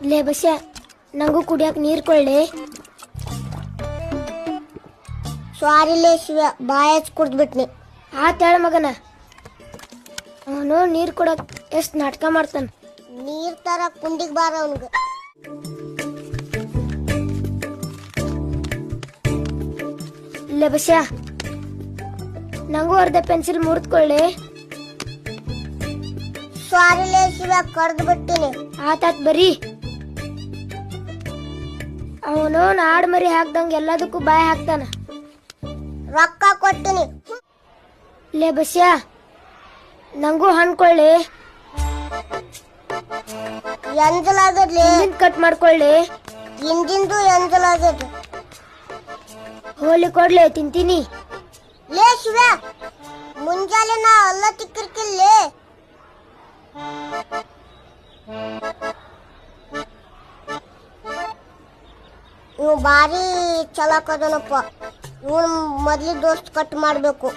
ಲೇ ಬಸ್ಯ ನಂಗೂ ಕುಡಿಯಕ್ ನೀರ್ ಕೊಳ್ಳಿ. ಸ್ವಾರಿಲೇ ಶಿವ, ಬಾಯ ಕುಡ್ದ್ಬಿಟ್ನಿ. ಆತೇಳ ಮಗನ, ಅವನು ನೀರ್ ಕೊಡಕ್ ಎಷ್ಟ್ ನಾಟಕ ಮಾಡ್ತಾನ. ನೀರ್ ತರ ಕುಂಡಿಗ್ ಬಾರ ಅವನ್ಗ. ಲೇ ಬಸ್ಯ ನಂಗೂ ಅರ್ಧ ಪೆನ್ಸಿಲ್ ಮುರಿದ್ಕೊಳ್ಳಿ. ಸ್ವಾರಿಲೇ ಶಿವ, ಕಡ್ದು ಬಿಟ್ಟಿನಿ. ಆತಾತ್ ಬರೀ. ಅವನು ನಾಡ್ ಮರಿ ಹಾಕ್ದಂಗ ಎಲ್ಲದಕ್ಕೂ ಬಾಯ ಹಾಕ್ತಾನ. ರೊಕ್ಕ ಕೊಟ್ಟಿನಿ. ಲೇ ಬಸ್ಯ ನಂಗೂ ಹಣ್ಕೊಳ್ಳಿ. ಎಂಜಲಾಗದ್ಲಿ. ಕಟ್ ಮಾಡ್ಕೊಳ್ಳಿ. ಹಿಂದಿಂದು ಎಂಜಲಾಗದ್. ಹೋಲಿ ಕೊಡ್ಲಿ, ತಿಂತೀನಿ. ಲೇ ಶಿವ, ಮುಂಜಾನೆ ನಾ ಅಲ್ಲ ತಿಕ್ಕಿರ್ಕಿಲ್ಲೇ. ಇವ್ ಬಾರಿ ಚಲಾಕದನಪ್ಪ. ಇವನ್ ಮೊದ್ಲಿ ದೋಸ್ತ್ ಕಟ್ ಮಾಡ್ಬೇಕು.